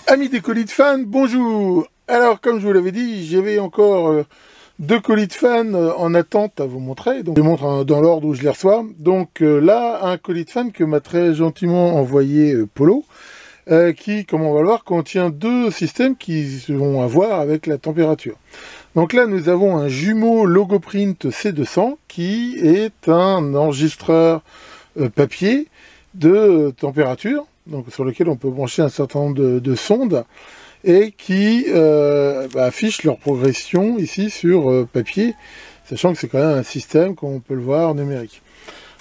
Amis des colis de fans, bonjour. Alors, comme je vous l'avais dit, j'avais encore deux colis de fans en attente à vous montrer. Donc, je les montre dans l'ordre où je les reçois. Donc là, un colis de fans que m'a très gentiment envoyé Polo, qui, comme on va le voir, contient deux systèmes qui vont à voir avec la température. Donc là, nous avons un jumeau Logoprint C200 qui est un enregistreur papier de température, donc sur lequel on peut brancher un certain nombre de sondes et qui affichent leur progression ici sur papier, sachant que c'est quand même un système, comme on peut le voir, numérique.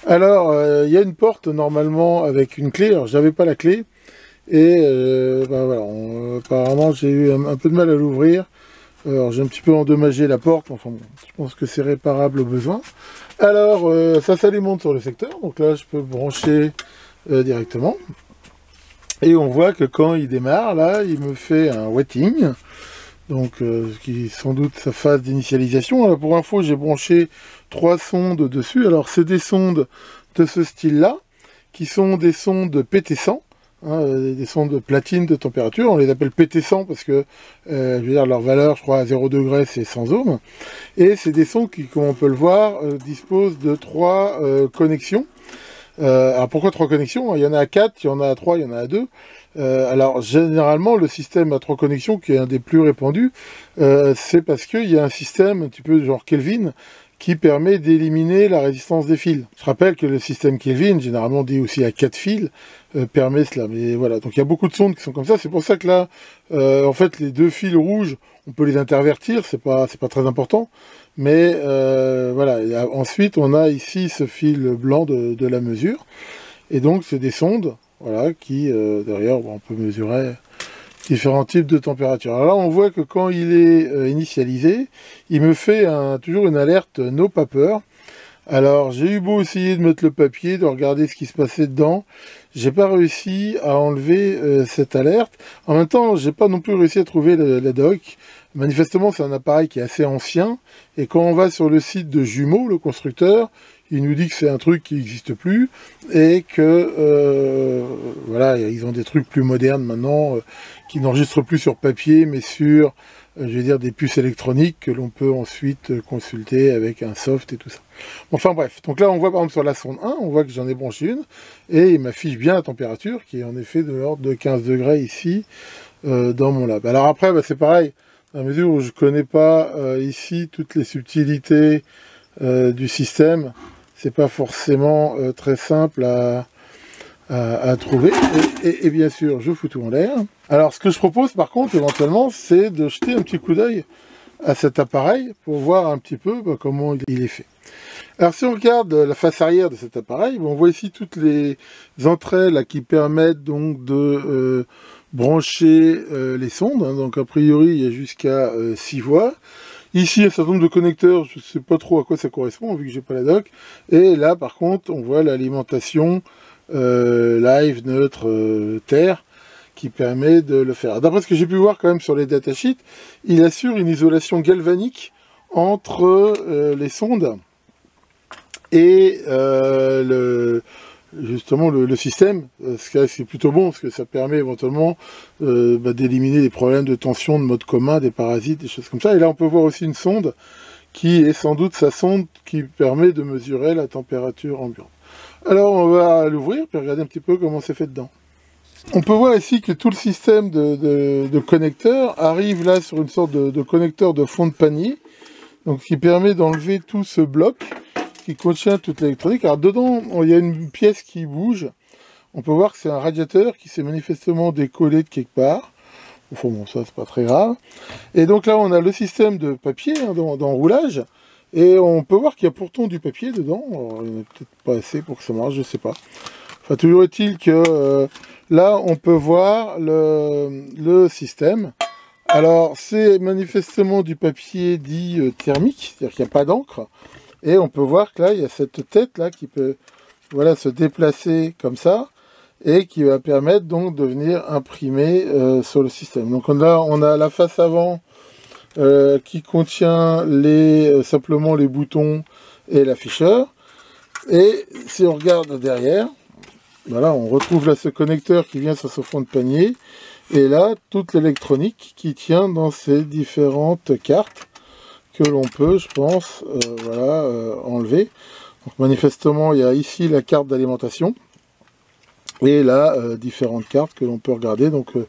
Alors, il y a une porte normalement avec une clé. Alors, j'avais pas la clé et voilà, apparemment j'ai eu un peu de mal à l'ouvrir. Alors, j'ai un petit peu endommagé la porte, enfin bon, je pense que c'est réparable au besoin. Alors, ça s'alimente sur le secteur, donc là je peux brancher directement. Et on voit que quand il démarre, là, il me fait un wetting, donc qui est sans doute sa phase d'initialisation. Alors pour info, j'ai branché 3 sondes dessus. Alors c'est des sondes de ce style-là, qui sont des sondes PT100, des sondes de platine de température. On les appelle PT100 parce que, je veux dire, leur valeur, je crois, à 0 degré, c'est 100 ohms. Et c'est des sondes qui, comme on peut le voir, disposent de 3 connexions. Alors pourquoi 3 connexions? Il y en a 4, il y en a 3, il y en a 2. Alors généralement le système à 3 connexions, qui est un des plus répandus, c'est parce qu'il y a un système un petit peu genre Kelvin qui permet d'éliminer la résistance des fils. Je rappelle que le système Kelvin, généralement dit aussi à 4 fils, permet cela. Mais voilà, donc il y a beaucoup de sondes qui sont comme ça. C'est pour ça que là, en fait, les 2 fils rouges, on peut les intervertir, c'est pas très important. Mais voilà, ensuite on a ici ce fil blanc de la mesure. Et donc c'est des sondes, voilà, qui derrière, on peut mesurer différents types de température. Alors là on voit que quand il est initialisé, il me fait toujours une alerte no paper. Alors j'ai eu beau essayer de mettre le papier, de regarder ce qui se passait dedans, j'ai pas réussi à enlever cette alerte. En même temps, j'ai pas non plus réussi à trouver la doc. Manifestement, c'est un appareil qui est assez ancien, et quand on va sur le site de Jumeau, le constructeur, il nous dit que c'est un truc qui n'existe plus, et que voilà, ils ont des trucs plus modernes maintenant, qui n'enregistrent plus sur papier, mais sur je vais dire des puces électroniques que l'on peut ensuite consulter avec un soft et tout ça. Enfin bref, donc là on voit par exemple sur la sonde 1, on voit que j'en ai branché une, et il m'affiche bien la température, qui est en effet de l'ordre de 15 degrés ici, dans mon lab. Alors après, c'est pareil, à mesure où je ne connais pas ici toutes les subtilités du système, c'est pas forcément très simple à trouver, et bien sûr je fous tout en l'air. Alors ce que je propose par contre éventuellement, c'est de jeter un petit coup d'œil à cet appareil pour voir un petit peu comment il est fait. Alors si on regarde la face arrière de cet appareil, on voit ici toutes les entrées là, qui permettent donc de brancher les sondes, donc a priori il y a jusqu'à 6 voies. Ici, un certain nombre de connecteurs, je ne sais pas trop à quoi ça correspond, vu que j'ai pas la doc. Et là, par contre, on voit l'alimentation live, neutre, terre, qui permet de le faire. D'après ce que j'ai pu voir quand même sur les datasheets, il assure une isolation galvanique entre les sondes et justement le système, ce qui est plutôt bon, parce que ça permet éventuellement d'éliminer des problèmes de tension de mode commun, des parasites, des choses comme ça. Et là on peut voir aussi une sonde qui est sans doute sa sonde qui permet de mesurer la température ambiante. Alors on va l'ouvrir puis regarder un petit peu comment c'est fait dedans. On peut voir ici que tout le système de connecteurs arrive là sur une sorte de connecteur de fond de panier, donc qui permet d'enlever tout ce bloc qui contient toute l'électronique. Alors dedans, il y a une pièce qui bouge. On peut voir que c'est un radiateur qui s'est manifestement décollé de quelque part. Enfin bon, ça c'est pas très grave. Et donc là, on a le système de papier d'enroulage. Et on peut voir qu'il y a pourtant du papier dedans. Alors, il n'y en a peut-être pas assez pour que ça marche, je sais pas. Enfin, toujours est-il que là, on peut voir le système. Alors, c'est manifestement du papier dit thermique, c'est-à-dire qu'il n'y a pas d'encre. Et on peut voir que là, il y a cette tête là qui peut se déplacer comme ça et qui va permettre donc de venir imprimer sur le système. Donc là, on a la face avant qui contient simplement les boutons et l'afficheur. Et si on regarde derrière, Voilà, on retrouve là ce connecteur qui vient sur ce fond de panier. Et là, toute l'électronique qui tient dans ces différentes cartes que l'on peut, je pense, enlever. Donc manifestement, il y a ici la carte d'alimentation. Et là, différentes cartes que l'on peut regarder. Donc il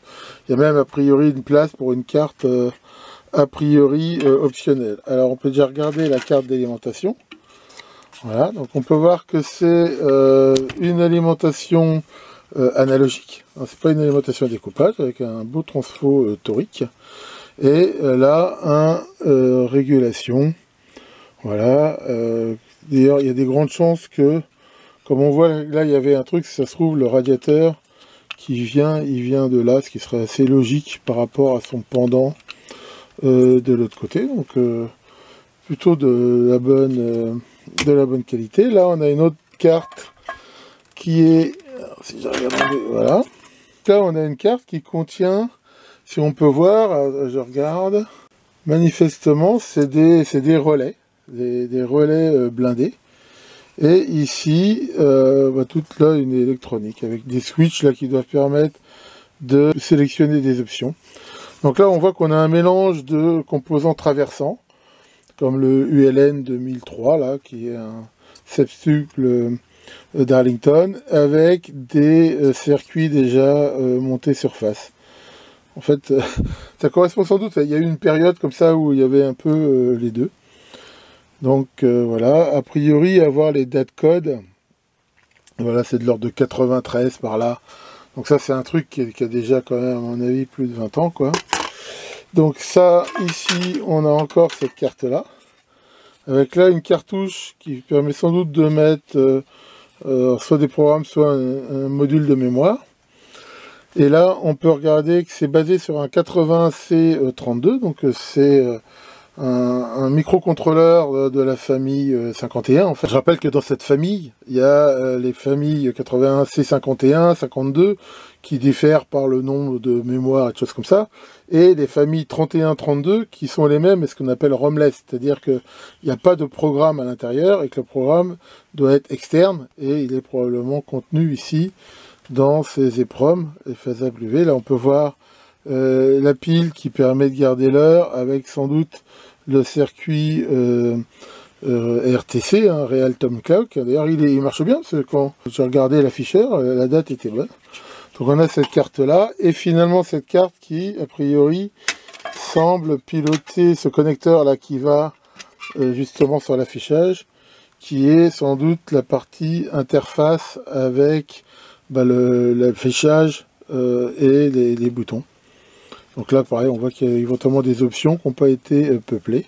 y a même a priori une place pour une carte a priori optionnelle. Alors on peut déjà regarder la carte d'alimentation. Voilà, donc on peut voir que c'est une alimentation analogique. C'est pas une alimentation à découpage avec un beau transfo torique. Et là, un régulation. Voilà. D'ailleurs, il y a des grandes chances que, comme on voit là, il y avait un truc, si ça se trouve, le radiateur il vient de là, ce qui serait assez logique par rapport à son pendant de l'autre côté. Donc plutôt de la bonne qualité. Là, on a une autre carte qui est, alors, si j'arrive à regarder, voilà. Là, on a une carte qui contient, si on peut voir, je regarde, manifestement, c'est des relais, des relais blindés. Et ici, toute là, une électronique avec des switches là qui doivent permettre de sélectionner des options. Donc là, on voit qu'on a un mélange de composants traversants, comme le ULN 2003, là, qui est un septuple Darlington, avec des circuits déjà montés surface. En fait, ça correspond sans doute, il y a eu une période comme ça où il y avait un peu les deux. Donc voilà, a priori, avoir les dates codes, voilà, c'est de l'ordre de 93 par là. Donc ça, c'est un truc qui a déjà quand même, à mon avis, plus de 20 ans, quoi. Donc ça, ici, on a encore cette carte-là, avec là une cartouche qui permet sans doute de mettre soit des programmes, soit un module de mémoire. Et là, on peut regarder que c'est basé sur un 80C32, donc c'est un microcontrôleur de la famille 51. En fait, je rappelle que dans cette famille, il y a les familles 81C51, 52, qui diffèrent par le nombre de mémoire et des choses comme ça, et les familles 31, 32, qui sont les mêmes, et ce qu'on appelle ROMless, c'est-à-dire qu'il n'y a pas de programme à l'intérieur, et que le programme doit être externe, et il est probablement contenu ici, dans ces EPROM, FSAW. Là, on peut voir la pile qui permet de garder l'heure, avec sans doute le circuit RTC, Real Time Clock. D'ailleurs, il marche bien, parce que quand j'ai regardé l'afficheur, la date était bonne. Donc on a cette carte-là, et finalement cette carte qui, a priori, semble piloter ce connecteur-là qui va justement sur l'affichage, qui est sans doute la partie interface avec l'affichage et les boutons. Donc là, pareil, on voit qu'il y a éventuellement des options qui n'ont pas été peuplées.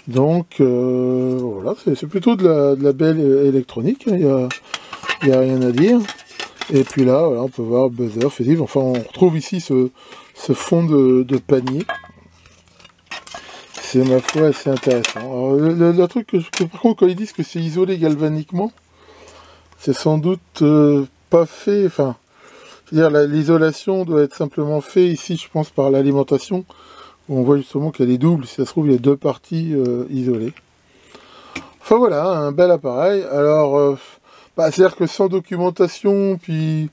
Donc voilà, c'est plutôt de la belle électronique, il n'y a rien à dire. Et puis là, voilà, on peut voir buzzer, fusible. Enfin, on retrouve ici ce fond de panier. C'est, ma foi, assez intéressant. Alors, le truc que par contre, quand ils disent que c'est isolé galvaniquement, c'est sans doute pas fait, enfin, c'est-à-dire l'isolation doit être simplement fait ici, je pense, par l'alimentation, où on voit justement qu'elle est double, si ça se trouve, il y a deux parties isolées. Enfin voilà, un bel appareil. Alors, c'est-à-dire que sans documentation, puis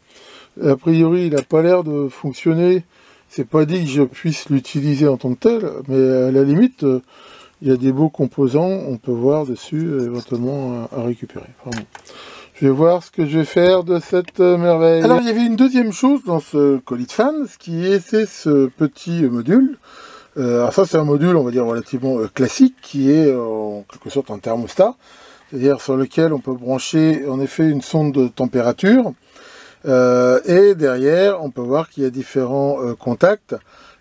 a priori, il n'a pas l'air de fonctionner. C'est pas dit que je puisse l'utiliser en tant que tel, mais à la limite, il y a des beaux composants, on peut voir dessus éventuellement à récupérer. Enfin, bon. Je vais voir ce que je vais faire de cette merveille. Alors, il y avait une deuxième chose dans ce colis de fan, c'est ce petit module. Alors ça, c'est un module, on va dire, relativement classique, qui est en quelque sorte un thermostat, c'est-à-dire sur lequel on peut brancher, en effet, une sonde de température. Et derrière, on peut voir qu'il y a différents contacts.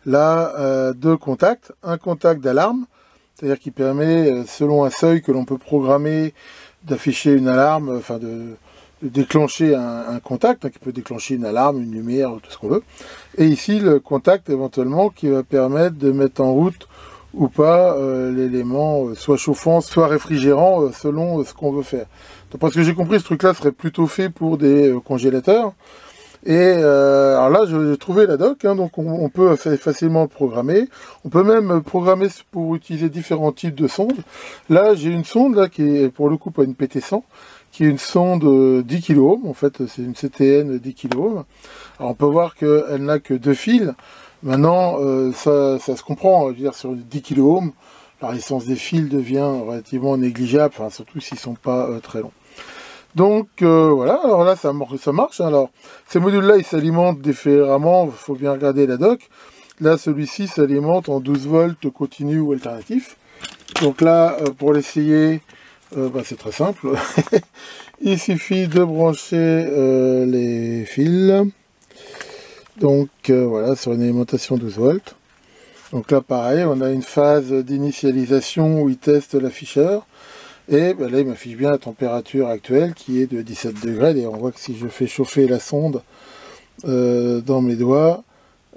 Là, deux contacts. Un contact d'alarme, c'est-à-dire qui permet, selon un seuil que l'on peut programmer, d'afficher une alarme, enfin de déclencher un contact, qui peut déclencher une alarme, une lumière, tout ce qu'on veut. Et ici, le contact éventuellement qui va permettre de mettre en route ou pas l'élément soit chauffant, soit réfrigérant, selon ce qu'on veut faire. Donc, parce que j'ai compris, ce truc-là serait plutôt fait pour des congélateurs. Et alors là, j'ai trouvé la doc, donc on peut facilement le programmer. On peut même programmer pour utiliser différents types de sondes. Là, j'ai une sonde là qui est pour le coup pas une PT100, qui est une sonde 10 kΩ. En fait, c'est une CTN 10 kΩ. Alors, on peut voir qu'elle n'a que 2 fils. Maintenant, ça se comprend. Je veux dire, sur 10 kΩ, la résistance des fils devient relativement négligeable, enfin, surtout s'ils ne sont pas très longs. Donc voilà, alors là ça marche. Alors ces modules-là, ils s'alimentent différemment, il faut bien regarder la doc. Là, celui-ci s'alimente en 12 volts continu ou alternatif. Donc là, pour l'essayer, c'est très simple. Il suffit de brancher les fils. Donc voilà, sur une alimentation 12 volts. Donc là, pareil, on a une phase d'initialisation où il teste l'afficheur. Et ben là, il m'affiche bien la température actuelle qui est de 17 degrés. Et on voit que si je fais chauffer la sonde dans mes doigts,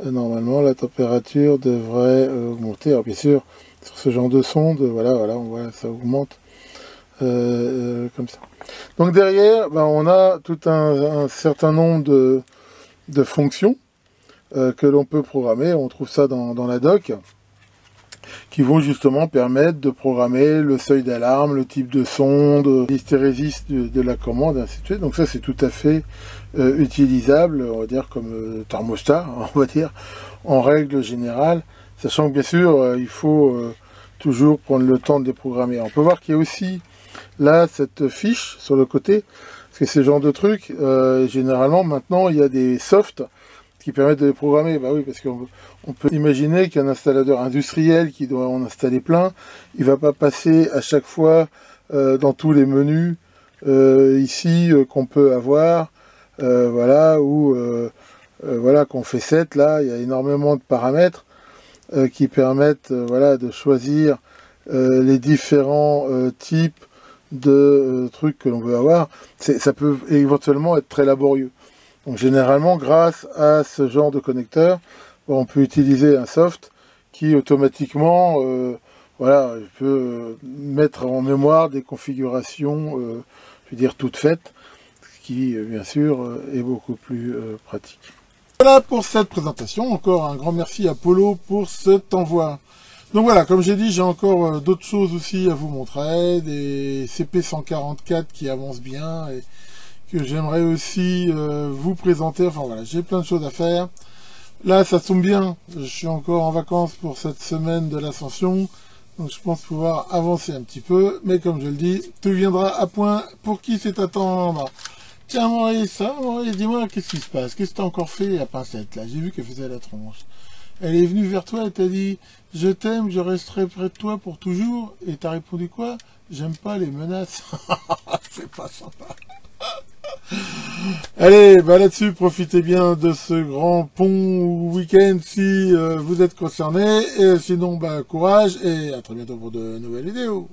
normalement la température devrait augmenter. Alors bien sûr, sur ce genre de sonde, voilà, on voit ça augmente comme ça. Donc derrière, ben, on a tout un certain nombre de fonctions que l'on peut programmer. On trouve ça dans la doc, qui vont justement permettre de programmer le seuil d'alarme, le type de sonde, l'hystérésis de la commande, ainsi de suite. Donc ça, c'est tout à fait utilisable, on va dire, comme thermostat, on va dire, en règle générale, sachant que bien sûr, il faut toujours prendre le temps de les programmer. On peut voir qu'il y a aussi là cette fiche sur le côté, parce que ce genre de trucs, généralement, maintenant, il y a des softs qui permettent de les programmer. Bah oui, parce qu'on peut imaginer qu'un installateur industriel qui doit en installer plein, il va pas passer à chaque fois dans tous les menus ici qu'on peut avoir, voilà, ou voilà, qu'on fait 7, là, il y a énormément de paramètres qui permettent voilà, de choisir les différents types de trucs que l'on veut avoir. Ça peut éventuellement être très laborieux. Donc généralement, grâce à ce genre de connecteur, on peut utiliser un soft qui automatiquement voilà, peut mettre en mémoire des configurations, je veux dire, toutes faites, ce qui, bien sûr, est beaucoup plus pratique. Voilà pour cette présentation. Encore un grand merci à Polo pour cet envoi. Donc voilà, comme j'ai dit, j'ai encore d'autres choses aussi à vous montrer, des CP144 qui avancent bien et que j'aimerais aussi vous présenter. Enfin voilà, j'ai plein de choses à faire. Là, ça tombe bien, je suis encore en vacances pour cette semaine de l'ascension, donc je pense pouvoir avancer un petit peu, mais comme je le dis, tout viendra à point pour qui sait attendre. Tiens Maurice, dis-moi, qu'est-ce qui se passe? Qu'est-ce que t'as encore fait à Pincette là? J'ai vu qu'elle faisait la tronche. Elle est venue vers toi et t'a dit « Je t'aime, je resterai près de toi pour toujours ». Et t'as répondu quoi? « J'aime pas les menaces ». C'est pas sympa. Allez, bah là-dessus, profitez bien de ce grand pont week-end si vous êtes concerné. Et sinon, bah courage et à très bientôt pour de nouvelles vidéos.